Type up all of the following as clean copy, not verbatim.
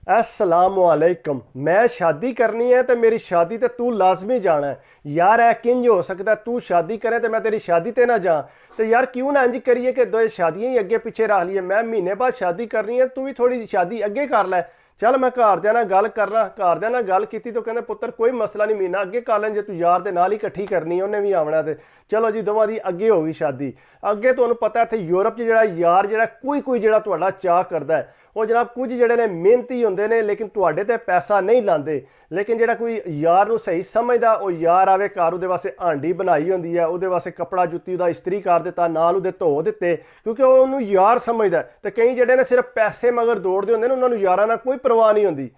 अस्सलामुअलैकुम। मैं शादी करनी है तो मेरी शादी ते तू लाजमी जाना है यार। है किंज हो सकता है तू शादी करे तो मैं तेरी शादी ते ना जा? तो यार क्यों ना इंज करिए कि दो शादियां ही अगे पिछे रख लिए। मैं महीने बाद शादी करनी है, तू भी थोड़ी शादी अगे कर लै। चल मैं घरदियां नाल गल करना। घरदियां नाल गल की तो कहंदे पुत्तर कोई मसला नहीं, महीना अगे कर लें, जे तू यार दे नाल ही इकट्ठी करनी, उन्हें भी आवना। तो चलो जी दोवां दी अगे हो गई शादी। अगे तुहानूं पता इत्थे यूरोप च जिहड़ा यार जिहड़ा कोई जिहड़ा तुहाडा चाह करदा है, वो जनाब कुछ जिहड़े ने मेहनती होंदे ने लेकिन तुहाडे ते पैसा नहीं लांदे। लेकिन जिहड़ा कोई यार नूं सही समझदा, वो यार आवे घर, उहदे वास्ते हांडी बनाई होंदी है, उहदे वास्ते कपड़ा जुत्ती उहदा इस्त्री कर दित्ता, नाल उहदे धो दित्ते, क्योंकि वो उहनूं यार समझदा है। ते कई जिहड़े ने सिर्फ पैसे मगर दौड़दे होंदे ने, उहनां नूं यारां नाल कोई परवाह नहीं होंदी।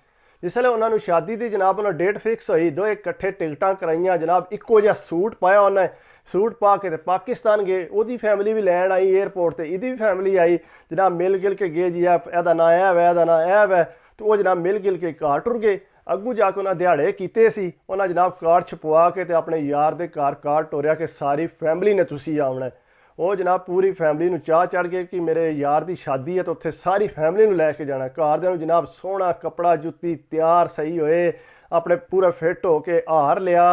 जिसले उन्होंने शादी की जनाब उन्होंने डेट फिक्स हुई, दो इकट्ठे टिकटां कराइयां, जनाब इक्को जिहा सूट पाया उन्हें, सूट पा के पाकिस्तान गए। वो फैमिली भी लैन आई एयरपोर्ट से, इसकी भी फैमिली आई, जनाब मिल गिल के गए जी। एदा ना ऐ वै, एदा ना ऐ वै। तो वो जनाब मिल गिल के घर टुर गए। अगू जाके उन्हें दिहाड़े कीते सी, उन्हें जनाब कार्ड छपवा के अपने यार के घर कार्ड टोरिया कि सारी फैमिली ने तुसी आवना है। वो जनाब पूरी फैमिली नूं चाह चढ़ गए कि मेरे यार की शादी है, तो उत्थे सारी फैमिली नूं लैके जाना। घरदियां नूं जनाब सोहना कपड़ा जुत्ती तैयार सही होए, अपने पूरा फिट हो के हार लिया।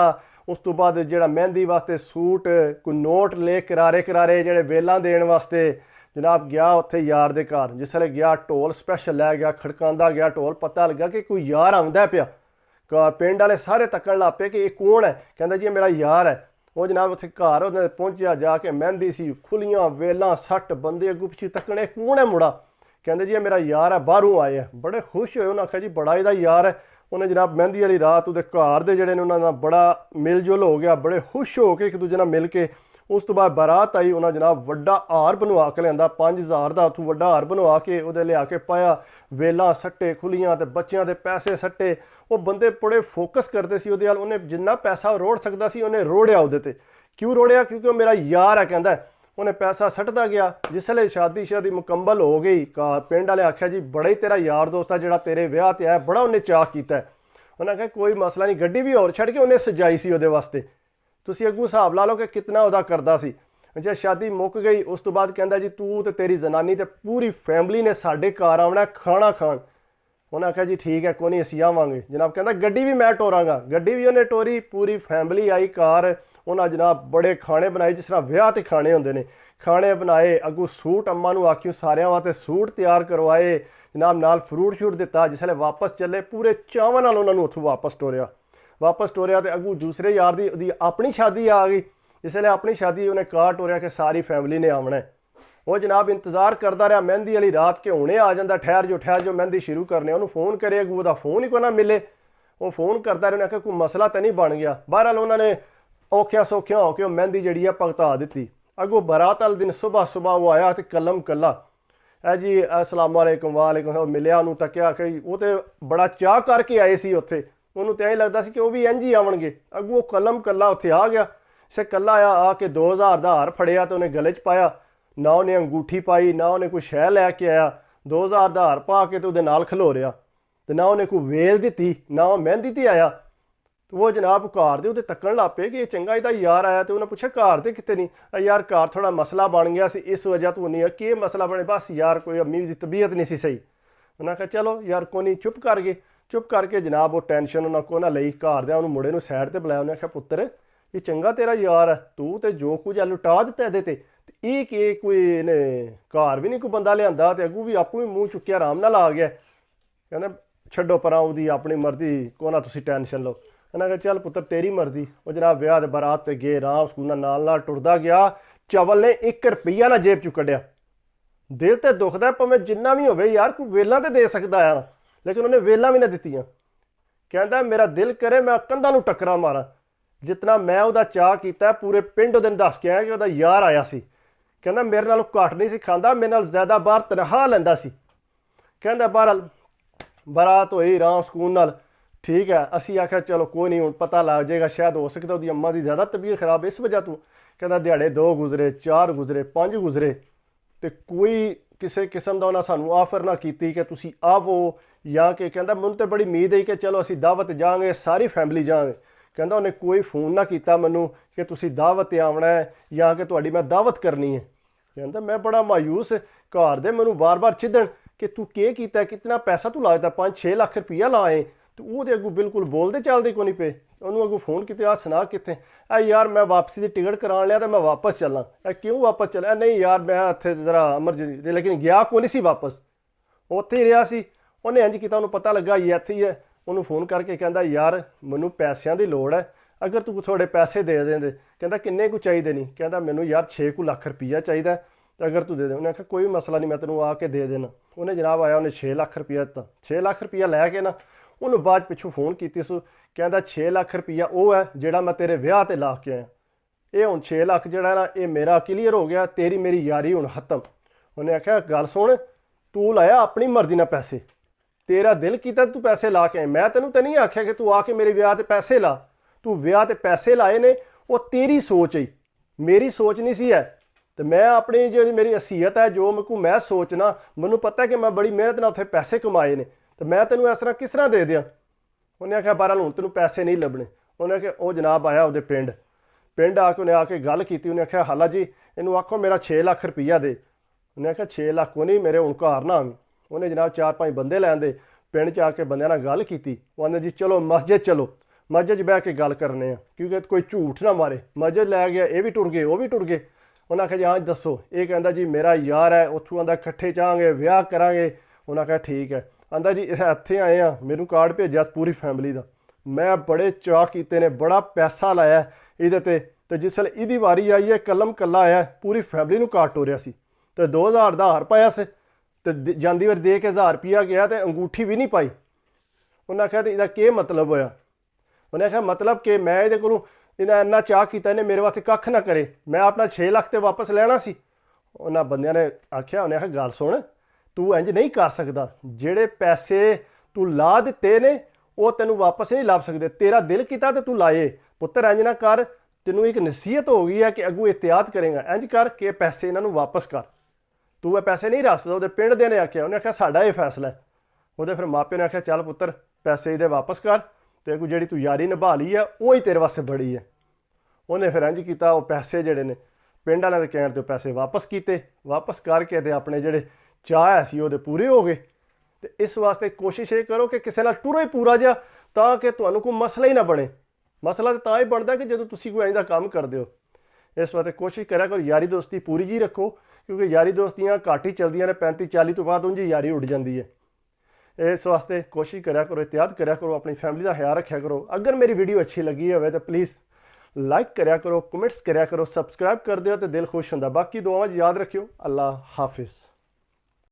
उस तो बाद जिहड़ा मेहंदी वास्ते सूट, कोई नोट ले करारे करारे जिहड़े वेलां देण वास्ते, जनाब गया उत्थे यार दे घर। जिसले गया ढोल स्पैशल लै गया, खड़कांदा गया ढोल। पता लगा कि कोई यार आउंदा पिया। पिंड वाले सारे तक्कण लग पे कि ये कौन है। कहंदा जी मेरा यार है। वो जनाब उत्थे घर उन्हें पहुंचा, जाके मेहंदी सी, खुलियां वेलां, 60 बंदे अगू पिछू तक्कने, कौन है मुड़ा। कहंदे जी मेरा यार है, बाहरों आए है। बड़े खुश होए, उन्हें आख्या जी बड़ा इहदा यार है। उन्हें जनाब मेहंदी वाली रात उहदे घर दे जिहड़े ने उन्हां नाल बड़ा मिल जुल हो गया, बड़े खुश हो के एक दूजे नाल मिल के। उस तो बाद बारात आई, उन्हें जनाब वड्डा हार बनवा के लिया, 5000 का उत्थों वड्डा हार बनवा के उहदे लिया के पाया। वेलां सट्टे खुलियां, ते बच्चियां दे पैसे सट्टे। वो बंदे बड़े फोकस करते सी उहदे नाल, उन्हें जिन्ना पैसा रोड़ सकदा सी उन्हें रोड़िया उहदे ते। क्यों रोड़िया? क्योंकि मेरा यार है कहंदा है। उन्हें पैसा सट्टदा गया। जिसले शादी मुकम्मल हो गई, पिंड वाले आख्या जी बड़ा ही तेरा यार दोस्त है जिहड़ा तेरे विआह ते आया, बड़ा उन्हें चाह कीता है। उन्हें आख्या कोई मसला नहीं, गड्डी भी होर छड्ड के उन्हें सजाई सी उहदे वास्ते। तुसी अगू हिसाब ला लो कि कितना उहदा करदा सी। जे शादी मुक गई, उस तो बाद कहंदा जी तू ते तेरी जनानी ते पूरी फैमिली ने साडे घर आवना खाना खाण। उन्हें आख्या जी ठीक है, कोई नहीं असीं आवांगे। जनाब कहंदा गड्डी भी मैं टोरांगा। गड्डी भी उन्हें टोरी, पूरी फैमिली आई घर। उन्हें जनाब बड़े खाने बनाए, जिस तरह विआह ते खाने होंदे ने, खाने बनाए। अगू सूट अम्मा नूं आखियो सारियां वास्ते सूट तैयार करवाए, जनाब नाल फ्रूट शूट दिता। जिसले वापस चले, पूरे चावां नाल उन्होंने उत्थों वापस टोरिया। तो अगू दूसरे यार दी अपनी शादी आ गई। जिसले अपनी शादी उन्हें कार्ड टोरिया कि सारी फैमिली ने आवना है। वो जनाब इंतजार करता रहा मेहंदी वाली रात के हुणे आ जाता, ठहर जो मेहंदी शुरू करने। उन्होंने फोन करे, अगू वह फोन ही को ना मिले। वो फोन करता रहा, उन्हें आख्या कोई मसला तो नहीं बन गया। बहरहाल उन्होंने औखिया सौखिया होकर मेहंदी जी है भगता दी। अगू बारात वाले दिन सुबह सुबह वो आया तो कलम कला, है जी अस्सलामुअलैकुम वालेकुम। मिलिया, उन्होंने तकिया कि वो तो बड़ा चाह करके आए सी उत्थे। उन्होंने तो यही लगता सी कि वो भी इंज ही आवणगे। अगू वो कलम कला उत्थे आ गया। से कला आया, आके 2000 का हार फड़िया तो उन्हें गले च पाया। ना उन्हें अंगूठी पाई, ना उन्हें कोई शह लैके आया। 2000 का हार पा के तो उहदे नाल खलो रहा। तो ना उन्हें कोई वेल दी, ना वो मेहंदी ते आया। तो वो जनाब घर दे उहदे तक्कण लग पे कि चंगा इहदा यार आया। तो उन्हें पूछा घर ते किते नहीं? यार घर थोड़ा मसला बन गया सी, इस वजह तो नहीं है। कि मसला बने? बस यार कोई अम्मी की तबीयत नहीं सी सही। उन्हें आख्या चलो यार कोई नहीं, चुप कर गए। चुप करके जनाब वो टेंशन उन्होंने को ना लई। घर दे उन्होंने मुड़े नूं साइड ते बुलाया। उन्हें आख्या पुत्तर ये चंगा तेरा यार है, तू तो जो कुछ लुटा दिता ये ते ये कि कोई इन्हें घर भी नहीं कोई बंदा लिया। तो अगू भी आपू भी मूँह चुक्या आराम नाल आ गया। कहना छड्डो परां, उहदी अपनी मर्जी, को ना तुसी टेंशन लो। उन्हें कहा चल पुत्तर तेरी मर्जी। वो जनाब विआह दे बारात ते गए, राम सकून नाल टुरदा गया। चवल ने 1 रुपया ना जेब चों कढ़िया। दिल तो दुखदा भावें जिन्ना भी होवे यार, कोई वेलां ते दे सकदा है, लेकिन उन्हें वेलां भी ना दित्तियां। कहंदा मेरा दिल करे मैं कंधां नूं टक्करां मारां। जितना मैं उहदा चाह कीता, पूरे पिंड उहदे दस के आया कि उहदा यार आया सी। कहंदा मेरे नालों घट नहीं सी खांदा, मेरे नाल ज़्यादा बाहर तनखा लैंदा सी। कहंदा बहरहाल बारात होई राम सकून नाल, ठीक है। असी आख्या चलो कोई नहीं, हुण पता लग जाएगा, शायद हो सकता उहदी अम्मा की ज़्यादा तबीयत खराब इस वजह तो। कहंदा दिहाड़े 2 गुजरे, 4 गुजरे, 5 गुजरे, तो कोई किसी किस्म का उन्हें सानू ऑफर ना की कि तुसी आवो या कि। कहंदा मैनूं तो बड़ी उम्मीद है कि चलो असी दावत जाएंगे, सारी फैमिली जाएंगे। कहंदा उन्हें कोई फोन ना किया मैनू कि तुसी दावत ते आवना है या कि तुहाडी मैं दावत करनी है। कहंदा मैं बड़ा मायूस, घर दे मैनू बार बार चिद्धन कि तू के कीता, कितना पैसा तू लाया, 5-6 लाख रुपया लाए, तो ਉਹਦੇ ਅੱਗੋਂ ਬਿਲਕੁਲ ਬੋਲਦੇ ਚੱਲਦੇ ਕੋਈ ਨਹੀਂ ਪਏ। ਉਹਨੂੰ ਅੱਗੋਂ ਫੋਨ ਕੀਤੇ, ਆ ਸੁਣਾ ਕਿੱਥੇ, ਆ ਯਾਰ ਮੈਂ ਵਾਪਸੀ ਦੀ ਟਿਕਟ ਕਰਾਉਣ ਲਿਆ ਤੇ ਮੈਂ ਵਾਪਸ ਚੱਲਾਂ। ਇਹ ਕਿਉਂ ਵਾਪਸ ਚੱਲਿਆ? ਨਹੀਂ ਯਾਰ ਮੈਂ ਇੱਥੇ ਜ਼ਰਾ ਐਮਰਜੈਂਸੀ, ਲੇਕਿਨ ਗਿਆ ਕੋਈ ਨਹੀਂ ਸੀ ਵਾਪਸ, ਉੱਥੇ ਹੀ ਰਿਹਾ ਸੀ। ਉਹਨੇ ਇੰਝ ਕੀਤਾ, ਉਹਨੂੰ ਪਤਾ ਲੱਗਾ ਇਹ ਇੱਥੇ ਹੀ ਹੈ, ਉਹਨੂੰ ਫੋਨ ਕਰਕੇ ਕਹਿੰਦਾ ਯਾਰ ਮੈਨੂੰ ਪੈਸਿਆਂ ਦੀ ਲੋੜ ਹੈ, ਅਗਰ ਤੂੰ ਥੋੜੇ ਪੈਸੇ ਦੇ ਦਿੰਦੇ। ਕਹਿੰਦਾ ਕਿੰਨੇ ਕੁ ਚਾਹੀਦੇ? ਨਹੀਂ, ਕਹਿੰਦਾ ਮੈਨੂੰ ਯਾਰ 6 ਲੱਖ ਰੁਪਈਆ ਚਾਹੀਦਾ, ਤੇ ਅਗਰ ਤੂੰ ਦੇ ਦੇ। ਉਹਨੇ ਆਖਿਆ ਕੋਈ ਮਸਲਾ ਨਹੀਂ, ਮੈਂ ਤੈਨੂੰ ਆ ਕੇ ਦੇ ਦੇਣਾ। ਉਹਨੇ ਜਨਾਬ ਆਇਆ, ਉਹਨੇ 6 ਲੱਖ ਰੁਪਈਆ ਦਿੱਤਾ। 6 ਲੱਖ ਰੁਪਈਆ ਲੈ ਕੇ ਨਾ ਉਹਨੂੰ ਬਾਅਦ ਪਿੱਛੋਂ ਫੋਨ ਕੀਤੀ ਸੋ, ਕਹਿੰਦਾ 6 ਲੱਖ ਰੁਪਈਆ ਉਹ ਹੈ ਜਿਹੜਾ ਮੈਂ ਤੇਰੇ ਵਿਆਹ ਤੇ ਲਾ ਕੇ ਆਇਆ, ਇਹ ਹੁਣ 6 ਲੱਖ ਜਿਹੜਾ ਨਾ ਇਹ ਮੇਰਾ ਕਲੀਅਰ ਹੋ ਗਿਆ, ਤੇਰੀ ਮੇਰੀ ਯਾਰੀ ਹੁਣ ਖਤਮ। ਉਹਨੇ ਆਖਿਆ ਗੱਲ ਸੁਣ, ਤੂੰ ਲਾਇਆ ਆਪਣੀ ਮਰਜ਼ੀ ਨਾਲ ਪੈਸੇ, ਤੇਰਾ ਦਿਲ ਕੀਤਾ ਤੂੰ ਪੈਸੇ ਲਾ ਕੇ ਆਏ, ਮੈਂ ਤੈਨੂੰ ਤਾਂ ਨਹੀਂ ਆਖਿਆ ਕਿ ਤੂੰ ਆ ਕੇ ਮੇਰੇ ਵਿਆਹ ਤੇ ਪੈਸੇ ਲਾ। ਤੂੰ ਵਿਆਹ ਤੇ ਪੈਸੇ ਲਾਏ ਨੇ, ਉਹ ਤੇਰੀ ਸੋਚ ਹੈ, ਮੇਰੀ ਸੋਚ ਨਹੀਂ ਸੀ ਹੈ। ਤੇ ਮੈਂ ਆਪਣੀ ਜਿਹੜੀ ਮੇਰੀ ਹਸੀਅਤ ਹੈ, ਜੋ ਮੈਂ ਸੋਚਣਾ, ਮੈਨੂੰ ਪਤਾ ਕਿ ਮੈਂ ਬੜੀ ਮਿਹਨਤ ਨਾਲ ਉੱਥੇ ਪੈਸੇ ਕਮਾਏ ਨੇ, ਤੇ ਮੈਂ ਤੈਨੂੰ ਇਸ ਤਰ੍ਹਾਂ ਕਿਸ ਤਰ੍ਹਾਂ ਦੇ ਦਿਆਂ। ਉਹਨੇ ਆਖਿਆ ਬਹਰਾਲ ਹੁਣ ਤੈਨੂੰ ਪੈਸੇ ਨਹੀਂ ਲੱਭਣੇ। ਉਹਨੇ ਆਖਿਆ ਉਹ ਜਨਾਬ ਆਇਆ ਉਹਦੇ ਪਿੰਡ ਆ ਕੇ ਉਹਨੇ ਆ ਕੇ ਗੱਲ ਕੀਤੀ। ਉਹਨੇ ਆਖਿਆ ਹਾਲਾ ਜੀ ਇਹਨੂੰ ਆਖੋ ਮੇਰਾ 6 ਲੱਖ ਰੁਪਈਆ ਦੇ। ਉਹਨੇ ਆਖਿਆ 6 ਲੱਖ ਕੋਈ ਨਹੀਂ, ਮੇਰੇ ਹੁਣ ਘਰ ਨਾ ਆਵੀਂ। ਉਹਨੇ ਜਨਾਬ 4-5 ਬੰਦੇ ਲੈਣ ਦੇ, ਪਿੰਡ 'ਚ ਆ ਕੇ ਬੰਦਿਆਂ ਨਾਲ ਗੱਲ ਕੀਤੀ। ਉਹ ਆਂਦੇ ਜੀ ਚਲੋ ਮਸਜਿਦ ਚਲੋ, ਮਸਜਿਦ 'ਚ ਬਹਿ ਕੇ ਗੱਲ ਕਰਨੇ ਆ, ਕਿਉਂਕਿ ਕੋਈ ਝੂਠ ਨਾ ਮਾਰੇ। ਮਸਜਿਦ ਲੈ ਗਿਆ, ਇਹ ਵੀ ਟੁਰ ਗਏ, ਉਹ ਵੀ ਟੁਰ ਗਏ। ਉਹਨਾਂ ਆਖਿਆ ਜੀ ਹਾਂ ਦੱਸੋ। ਇਹ ਕਹਿੰਦਾ ਜੀ ਮੇਰਾ ਯਾਰ ਹੈ, ਉੱਥੋਂ ਆਂਦਾ ਇਕੱਠੇ ਚਾਹਾਂਗੇ, ਵਿਆਹ ਕਰਾਂਗੇ। ਉਹਨਾਂ ਆਖਿਆ ਠੀਕ ਹੈ। ਆਂਦਾ ਜੀ ਇੱਥੇ ਆਏ ਆ, ਮੈਨੂੰ ਕਾਰਡ ਭੇਜਿਆ ਪੂਰੀ ਫੈਮਿਲੀ ਦਾ, ਮੈਂ ਬੜੇ ਚਾਅ ਕੀਤੇ ਨੇ, ਬੜਾ ਪੈਸਾ ਲਾਇਆ ਇਹਦੇ ਤੇ ਜਿਸ ਵੇਲੇ ਇਹਦੀ ਵਾਰੀ ਆਈ ਹੈ ਕਲਮ ਕੱਲਾ ਆਇਆ, ਪੂਰੀ ਫੈਮਿਲੀ ਨੂੰ ਕਾਰਡ ਟੋਰਿਆ ਸੀ, ਤੇ 2000 ਦਾ ਹਾਰ ਪਾਇਆ ਸੀ, ਤੇ ਜਾਂਦੀ ਵਾਰ ਦੇ ਕੇ 1000 ਰੁਪਈਆ ਗਿਆ ਤੇ ਅੰਗੂਠੀ ਵੀ ਨਹੀਂ ਪਾਈ। ਉਹਨਾਂ ਆਖਿਆ ਤੇ ਇਹਦਾ ਕੀ ਮਤਲਬ ਹੋਇਆ? ਉਹਨੇ ਆਖਿਆ ਮਤਲਬ ਕਿ ਮੈਂ ਇਹਦੇ ਕੋਲੋਂ ਇਹਦਾ ਇੰਨਾ ਚਾਅ ਕੀਤਾ, ਇਹਨੇ ਮੇਰੇ ਵਾਸਤੇ ਕੱਖ ਨਾ ਕਰੇ, ਮੈਂ ਆਪਣਾ 6 ਲੱਖ ਤੇ ਵਾਪਸ ਲੈਣਾ ਸੀ। ਉਹਨਾਂ ਬੰਦਿਆਂ ਨੇ ਆਖਿਆ, ਉਹਨੇ ਆਖਿਆ ਗੱਲ ਸੁਣ, ਤੂੰ ਇੰਝ ਨਹੀਂ ਕਰ ਸਕਦਾ, ਜਿਹੜੇ ਪੈਸੇ ਤੂੰ ਲਾ ਦਿੱਤੇ ਨੇ ਉਹ ਤੈਨੂੰ ਵਾਪਸ ਨਹੀਂ ਲੱਭ ਸਕਦੇ, ਤੇਰਾ ਦਿਲ ਕੀਤਾ ਤੇ ਤੂੰ ਲਾਏ। ਪੁੱਤਰ ਇੰਝ ਨਾ ਕਰ, ਤੈਨੂੰ ਇੱਕ ਨਸੀਹਤ ਹੋ ਗਈ ਹੈ ਕਿ ਅੱਗੋਂ ਇਹਤਿਆਤ ਕਰੇਗਾ, ਇੰਝ ਕਰ ਕਿ ਪੈਸੇ ਇਹਨਾਂ ਨੂੰ ਵਾਪਸ ਕਰ, ਤੂੰ ਇਹ ਪੈਸੇ ਨਹੀਂ ਰੱਖ ਸਕਦਾ। ਉਹਦੇ ਪਿੰਡ ਦੇ ਨੇ ਆਖਿਆ, ਉਹਨੇ ਆਖਿਆ ਸਾਡਾ ਇਹ ਫੈਸਲਾ ਹੈ। ਉਹਦੇ ਫਿਰ ਮਾਪਿਆਂ ਨੇ ਆਖਿਆ ਚੱਲ ਪੁੱਤਰ ਪੈਸੇ ਇਹਦੇ ਵਾਪਸ ਕਰ, ਤੇ ਅੱਗੋਂ ਜਿਹੜੀ ਤੂੰ ਯਾਰੀ ਨਿਭਾ ਲਈ ਹੈ ਉਹ ਹੀ ਤੇਰੇ ਵਾਸਤੇ ਬੜੀ ਹੈ। ਉਹਨੇ ਫਿਰ ਇੰਝ ਕੀਤਾ, ਉਹ ਪੈਸੇ ਜਿਹੜੇ ਨੇ ਪਿੰਡ ਵਾਲਿਆਂ ਦੇ ਕਹਿਣ 'ਤੇ ਪੈਸੇ ਵਾਪਸ ਕੀਤੇ, ਵਾਪਸ ਕਰਕੇ ਤੇ ਆਪਣੇ ਜਿਹੜੇ ਚਾਹ ਸੀ ਉਹਦੇ ਪੂਰੇ ਹੋ ਗਏ। ਤੇ ਇਸ ਵਾਸਤੇ ਕੋਸ਼ਿਸ਼ ਇਹ ਕਰੋ ਕਿ ਕਿਸੇ ਨਾਲ ਟੁਰੋ ਹੀ ਪੂਰਾ ਜਿਹਾ, ਤਾਂ ਕਿ ਤੁਹਾਨੂੰ ਕੋਈ ਮਸਲਾ ਹੀ ਨਾ ਬਣੇ। ਮਸਲਾ ਤਾਂ ਹੀ ਬਣਦਾ ਕਿ ਜਦੋਂ ਤੁਸੀਂ ਕੋਈ ਇੰਝ ਦਾ ਕੰਮ ਕਰਦੇ ਹੋ। ਇਸ ਵਾਸਤੇ ਕੋਸ਼ਿਸ਼ ਕਰਿਆ ਕਰੋ ਯਾਰੀ ਦੋਸਤੀ ਪੂਰੀ ਜੀ ਰੱਖੋ, ਕਿਉਂਕਿ ਯਾਰੀ ਦੋਸਤੀਆਂ ਘੱਟ ਹੀ ਚੱਲਦੀਆਂ ਨੇ, 35-40 ਤੋਂ ਬਾਅਦ ਉਂਝ ਯਾਰੀ ਉੱਡ ਜਾਂਦੀ ਹੈ। ਇਸ ਵਾਸਤੇ ਕੋਸ਼ਿਸ਼ ਕਰਿਆ ਕਰੋ, ਇhtiyat ਕਰਿਆ ਕਰੋ, ਆਪਣੀ ਫੈਮਿਲੀ ਦਾ ਖਿਆਲ ਰੱਖਿਆ ਕਰੋ। ਅਗਰ ਮੇਰੀ ਵੀਡੀਓ ਅੱਛੀ ਲੱਗੀ ਹੋਵੇ ਤਾਂ ਪਲੀਜ਼ ਲਾਈਕ ਕਰਿਆ ਕਰੋ, ਕਮੈਂਟਸ ਕਰਿਆ ਕਰੋ, ਸਬਸਕ੍ਰਾਈਬ ਕਰ ਦਿਓ ਤੇ ਦਿਲ ਖੁਸ਼ ਹੁੰਦਾ। ਬਾਕੀ ਦੁਆਵਾਂ ਯਾਦ ਰੱਖਿਓ। ਅੱਲਾ ਹਾਫਿਜ਼।